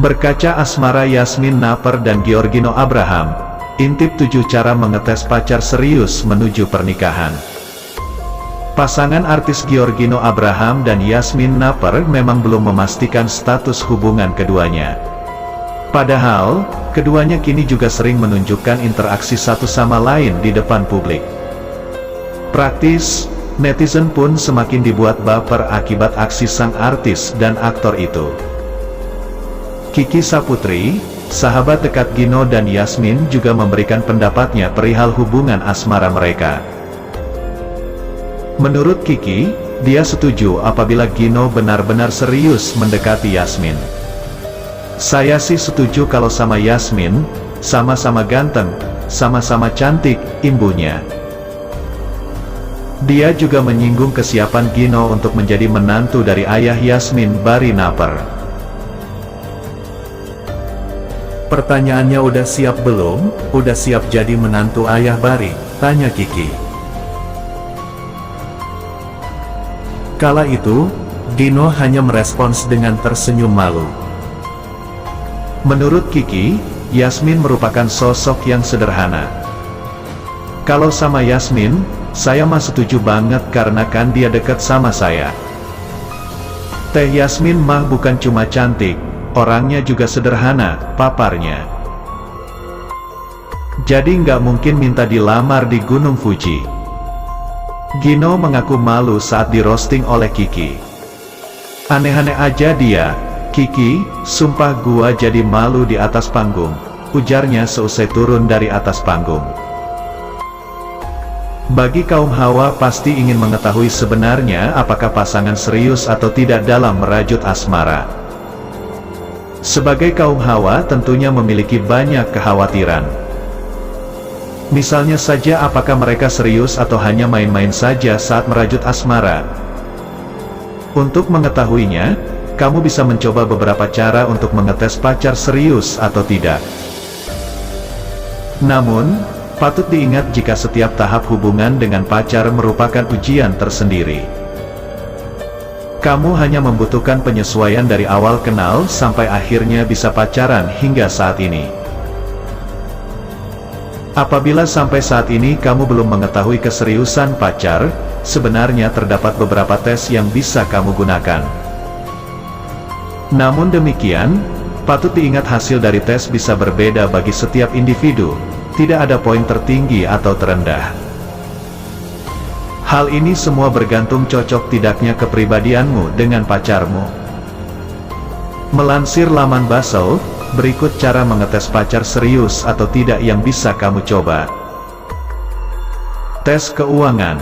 Berkaca asmara Yasmin Naper dan Giorgino Abraham, intip 7 cara mengetes pacar serius menuju pernikahan. Pasangan artis Giorgino Abraham dan Yasmin Naper memang belum memastikan status hubungan keduanya. Padahal, keduanya kini juga sering menunjukkan interaksi satu sama lain di depan publik. Praktis, netizen pun semakin dibuat baper akibat aksi sang artis dan aktor itu. Kiki Saputri, sahabat dekat Gino dan Yasmin, juga memberikan pendapatnya perihal hubungan asmara mereka. Menurut Kiki, dia setuju apabila Gino benar-benar serius mendekati Yasmin. "Saya sih setuju kalau sama Yasmin, sama-sama ganteng, sama-sama cantik," imbunya. Dia juga menyinggung kesiapan Gino untuk menjadi menantu dari ayah Yasmin, Barry Naper. "Pertanyaannya udah siap belum? Udah siap jadi menantu ayah Barry?" tanya Kiki. Kala itu, Gino hanya merespons dengan tersenyum malu. Menurut Kiki, Yasmin merupakan sosok yang sederhana. "Kalau sama Yasmin, saya mah setuju banget karena kan dia dekat sama saya. Teh Yasmin mah bukan cuma cantik, orangnya juga sederhana," paparnya. "Jadi nggak mungkin minta dilamar di Gunung Fuji." Gino mengaku malu saat di-roasting oleh Kiki. "Aneh-aneh aja dia, Kiki, sumpah gua jadi malu di atas panggung," ujarnya seusai turun dari atas panggung. Bagi kaum hawa pasti ingin mengetahui sebenarnya apakah pasangan serius atau tidak dalam merajut asmara. Sebagai kaum hawa tentunya memiliki banyak kekhawatiran. Misalnya saja apakah mereka serius atau hanya main-main saja saat merajut asmara. Untuk mengetahuinya, kamu bisa mencoba beberapa cara untuk mengetes pacar serius atau tidak. Namun, patut diingat jika setiap tahap hubungan dengan pacar merupakan ujian tersendiri. Kamu hanya membutuhkan penyesuaian dari awal kenal sampai akhirnya bisa pacaran hingga saat ini. Apabila sampai saat ini kamu belum mengetahui keseriusan pacar, sebenarnya terdapat beberapa tes yang bisa kamu gunakan. Namun demikian, patut diingat hasil dari tes bisa berbeda bagi setiap individu, tidak ada poin tertinggi atau terendah. Hal ini semua bergantung cocok tidaknya kepribadianmu dengan pacarmu. Melansir laman Basel, berikut cara mengetes pacar serius atau tidak yang bisa kamu coba. Tes keuangan.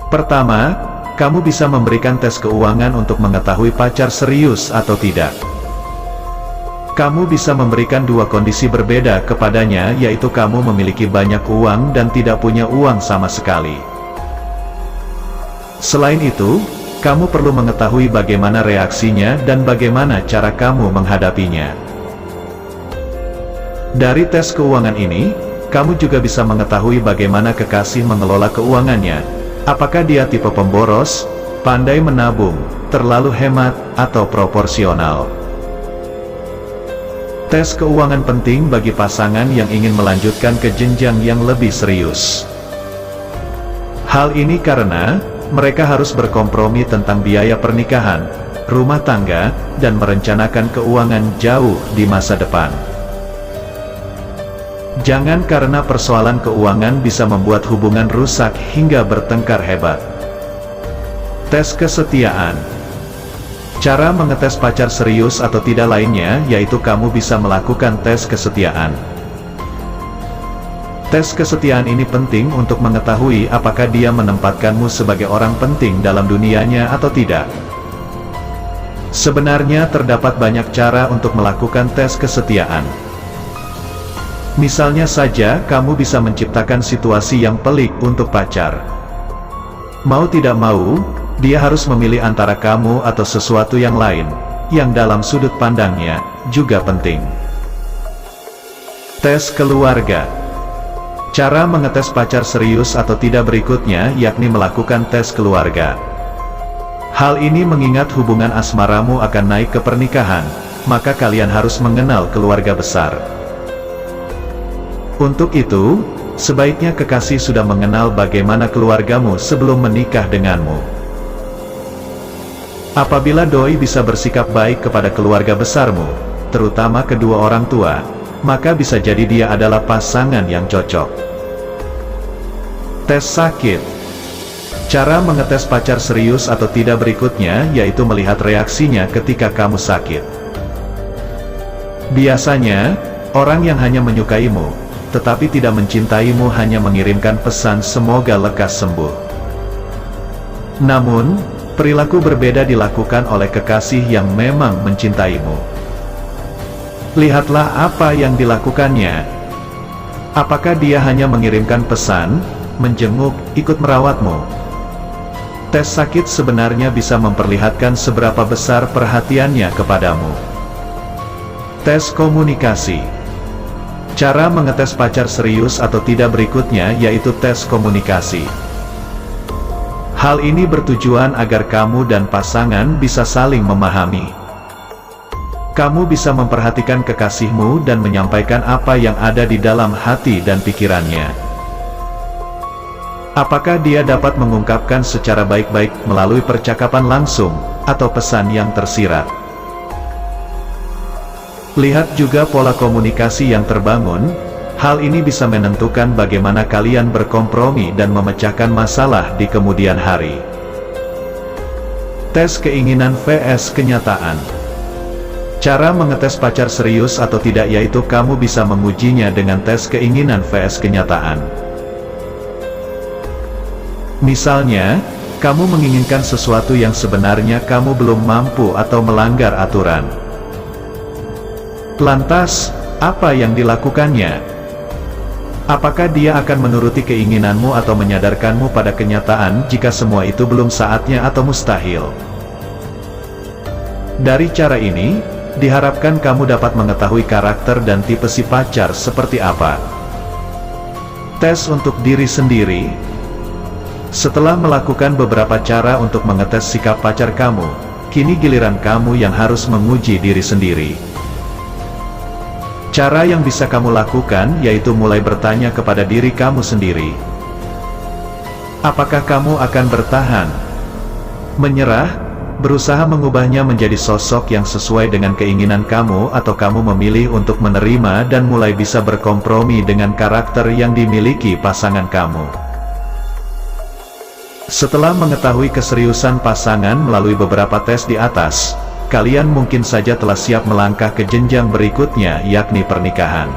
Pertama, kamu bisa memberikan tes keuangan untuk mengetahui pacar serius atau tidak. Kamu bisa memberikan dua kondisi berbeda kepadanya, yaitu kamu memiliki banyak uang dan tidak punya uang sama sekali. Selain itu, kamu perlu mengetahui bagaimana reaksinya dan bagaimana cara kamu menghadapinya. Dari tes keuangan ini, kamu juga bisa mengetahui bagaimana kekasih mengelola keuangannya. Apakah dia tipe pemboros, pandai menabung, terlalu hemat, atau proporsional. Tes keuangan penting bagi pasangan yang ingin melanjutkan ke jenjang yang lebih serius. Hal ini karena mereka harus berkompromi tentang biaya pernikahan, rumah tangga, dan merencanakan keuangan jauh di masa depan. Jangan karena persoalan keuangan bisa membuat hubungan rusak hingga bertengkar hebat. Tes kesetiaan. Cara mengetes pacar serius atau tidak lainnya, yaitu kamu bisa melakukan tes kesetiaan. Tes kesetiaan ini penting untuk mengetahui apakah dia menempatkanmu sebagai orang penting dalam dunianya atau tidak. Sebenarnya terdapat banyak cara untuk melakukan tes kesetiaan. Misalnya saja, kamu bisa menciptakan situasi yang pelik untuk pacar. Mau tidak mau, dia harus memilih antara kamu atau sesuatu yang lain, yang dalam sudut pandangnya, juga penting. Tes keluarga. Cara mengetes pacar serius atau tidak berikutnya, yakni melakukan tes keluarga. Hal ini mengingat hubungan asmaramu akan naik ke pernikahan, maka kalian harus mengenal keluarga besar. Untuk itu, sebaiknya kekasih sudah mengenal bagaimana keluargamu sebelum menikah denganmu. Apabila doi bisa bersikap baik kepada keluarga besarmu, terutama kedua orang tua, maka bisa jadi dia adalah pasangan yang cocok. Tes sakit. Cara mengetes pacar serius atau tidak berikutnya yaitu melihat reaksinya ketika kamu sakit. Biasanya, orang yang hanya menyukaimu, tetapi tidak mencintaimu hanya mengirimkan pesan semoga lekas sembuh. Namun, perilaku berbeda dilakukan oleh kekasih yang memang mencintaimu. Lihatlah apa yang dilakukannya. Apakah dia hanya mengirimkan pesan, menjenguk, ikut merawatmu? Tes sakit sebenarnya bisa memperlihatkan seberapa besar perhatiannya kepadamu. Tes komunikasi. Cara mengetes pacar serius atau tidak berikutnya yaitu tes komunikasi. Hal ini bertujuan agar kamu dan pasangan bisa saling memahami. Kamu bisa memperhatikan kekasihmu dan menyampaikan apa yang ada di dalam hati dan pikirannya. Apakah dia dapat mengungkapkan secara baik-baik melalui percakapan langsung, atau pesan yang tersirat? Lihat juga pola komunikasi yang terbangun. Hal ini bisa menentukan bagaimana kalian berkompromi dan memecahkan masalah di kemudian hari. Tes keinginan vs kenyataan. Cara mengetes pacar serius atau tidak yaitu kamu bisa mengujinya dengan tes keinginan vs kenyataan. Misalnya, kamu menginginkan sesuatu yang sebenarnya kamu belum mampu atau melanggar aturan. Lantas, apa yang dilakukannya? Apakah dia akan menuruti keinginanmu atau menyadarkanmu pada kenyataan jika semua itu belum saatnya atau mustahil? Dari cara ini, diharapkan kamu dapat mengetahui karakter dan tipe si pacar seperti apa. Tes untuk diri sendiri. Setelah melakukan beberapa cara untuk mengetes sikap pacar kamu, kini giliran kamu yang harus menguji diri sendiri. Cara yang bisa kamu lakukan yaitu mulai bertanya kepada diri kamu sendiri. Apakah kamu akan bertahan? Menyerah? Berusaha mengubahnya menjadi sosok yang sesuai dengan keinginan kamu atau kamu memilih untuk menerima dan mulai bisa berkompromi dengan karakter yang dimiliki pasangan kamu. Setelah mengetahui keseriusan pasangan melalui beberapa tes di atas, kalian mungkin saja telah siap melangkah ke jenjang berikutnya yakni pernikahan.